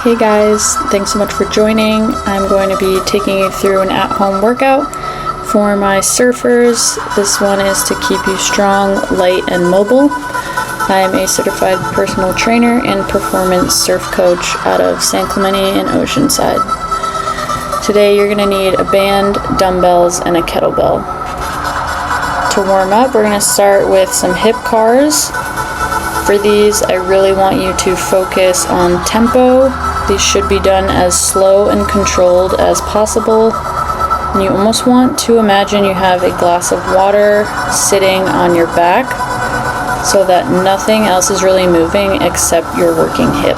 Hey guys, thanks so much for joining. I'm going to be taking you through an at-home workout for my surfers. This one is to keep you strong, light, and mobile. I am a certified personal trainer and performance surf coach out of San Clemente and Oceanside. Today you're going to need a band, dumbbells, and a kettlebell. To warm up, we're going to start with some hip cars. For these, I really want you to focus on tempo. These should be done as slow and controlled as possible. And you almost want to imagine you have a glass of water sitting on your back so that nothing else is really moving except your working hip.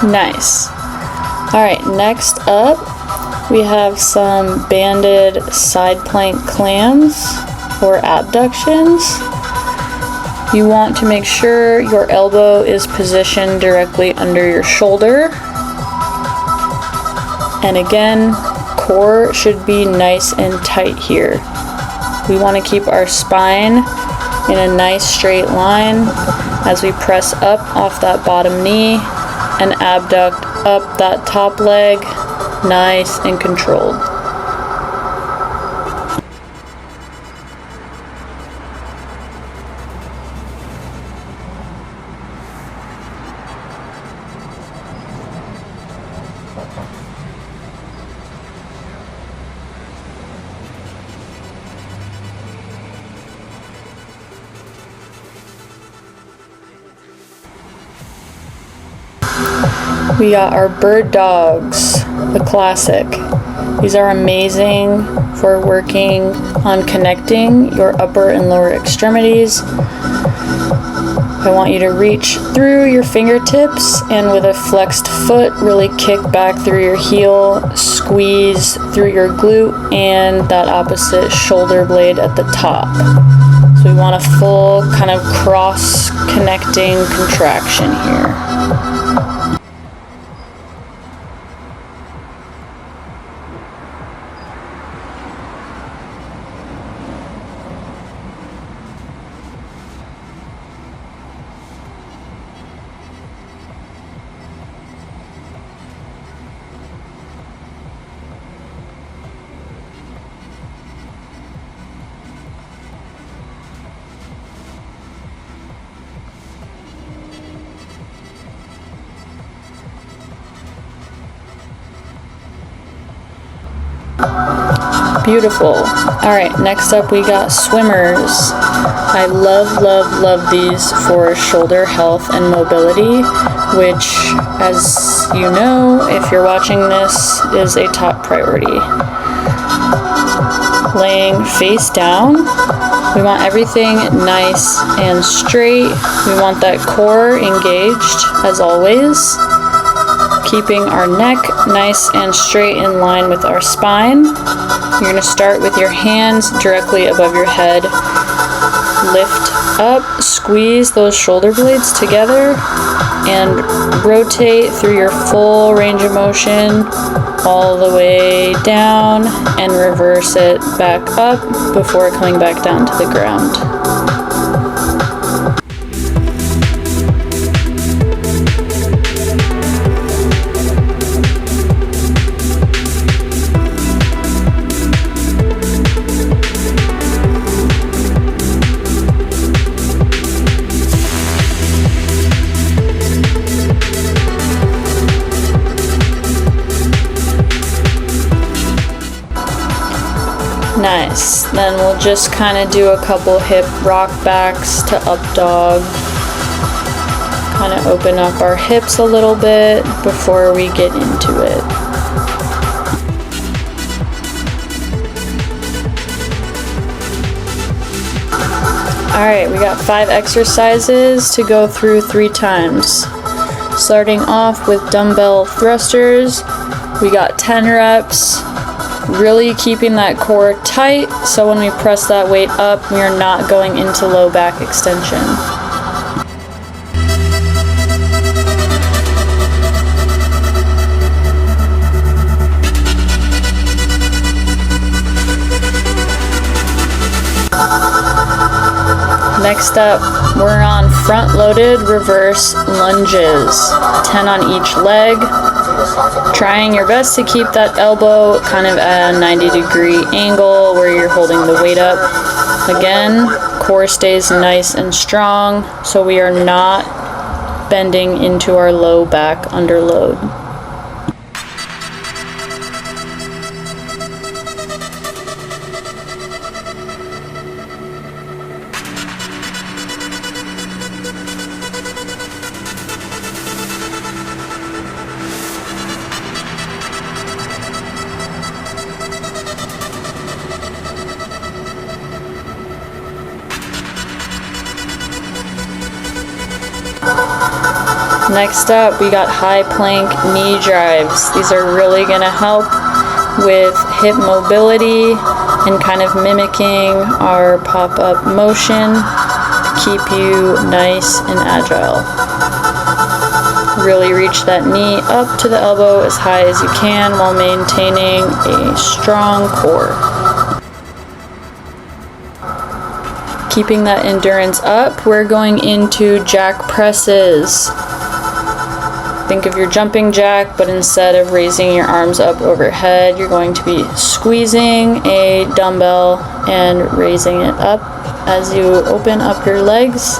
Nice. Alright, next up we have some banded side plank clams or abductions. You want to make sure your elbow is positioned directly under your shoulder. And again, core should be nice and tight here. We want to keep our spine in a nice straight line as we press up off that bottom knee and abduct up that top leg, nice and controlled. We got our bird dogs, the classic. These are amazing for working on connecting your upper and lower extremities. I want you to reach through your fingertips and with a flexed foot, really kick back through your heel, squeeze through your glute and that opposite shoulder blade at the top. So we want a full kind of cross-connecting contraction here. Beautiful. Alright, next up we got swimmers. I love these for shoulder health and mobility, which, as you know, if you're watching this, is a top priority. Laying face down, we want everything nice and straight. We want that core engaged, as always. Keeping our neck nice and straight in line with our spine. You're going to start with your hands directly above your head. Lift up, squeeze those shoulder blades together, and rotate through your full range of motion all the way down and reverse it back up before coming back down to the ground. Nice. Then we'll just kind of do a couple hip rock backs to up dog. kind of open up our hips a little bit before we get into it. Alright, we got 5 exercises to go through 3 times. Starting off with dumbbell thrusters, we got 10 reps, really keeping that core tight so when we press that weight up, we are not going into low back extension. Next up, we're on front-loaded reverse lunges, 10 on each leg, trying your best to keep that elbow kind of at a 90-degree angle where you're holding the weight up. Again, core stays nice and strong, so we are not bending into our low back under load. Next up, we got high plank knee drives. These are really going to help with hip mobility and kind of mimicking our pop-up motion to keep you nice and agile. Really reach that knee up to the elbow as high as you can while maintaining a strong core. Keeping that endurance up, we're going into jack presses. Think of your jumping jack, but instead of raising your arms up overhead, you're going to be squeezing a dumbbell and raising it up as you open up your legs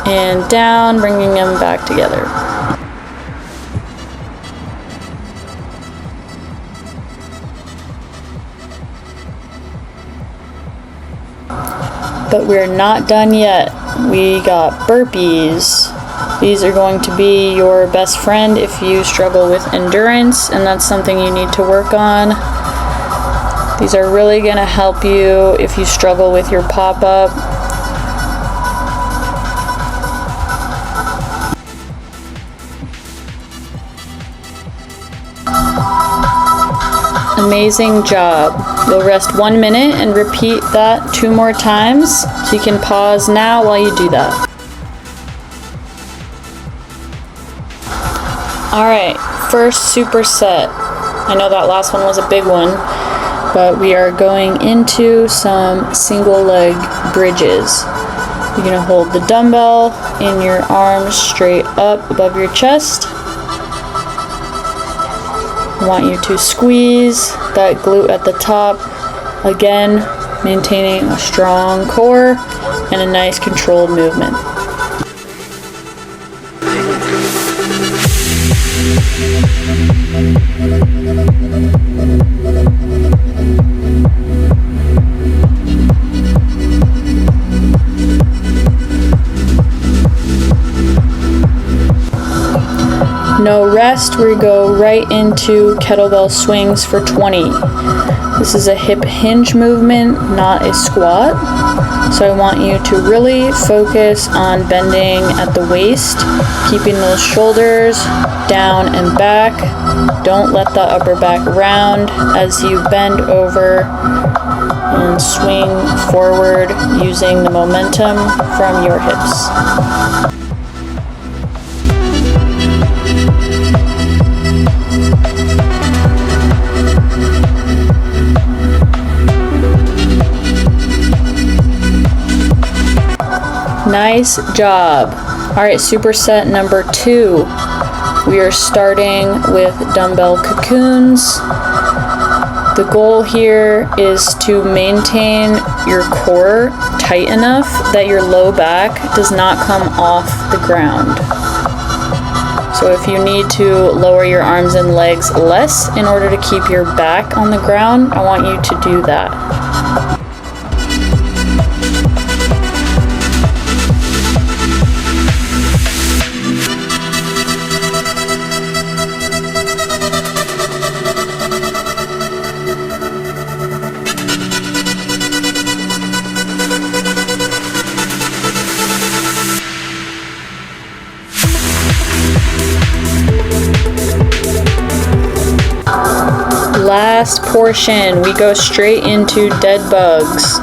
and down, bringing them back together. But we're not done yet. We got burpees. These are going to be your best friend if you struggle with endurance, and that's something you need to work on. These are really going to help you if you struggle with your pop-up. Amazing job. You'll rest 1 minute and repeat that 2 more times, so you can pause now while you do that. Alright, first superset. I know that last one was a big one, but we are going into some single leg bridges. You're going to hold the dumbbell in your arms straight up above your chest. I want you to squeeze that glute at the top, again maintaining a strong core and a nice controlled movement. No rest, we go right into kettlebell swings for 20. This is a hip hinge movement, not a squat. So I want you to really focus on bending at the waist, keeping those shoulders down and back. Don't let the upper back round as you bend over and swing forward using the momentum from your hips. Nice job. Alright, superset number 2. We are starting with dumbbell cocoons. The goal here is to maintain your core tight enough that your low back does not come off the ground. So if you need to lower your arms and legs less in order to keep your back on the ground, I want you to do that. Last portion, we go straight into dead bugs.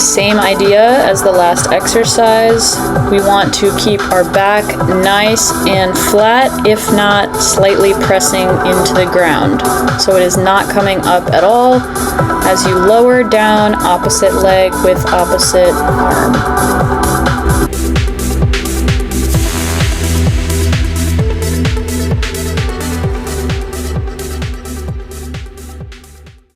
Same idea as the last exercise. We want to keep our back nice and flat, if not slightly pressing into the ground. So it is not coming up at all as you lower down opposite leg with opposite arm.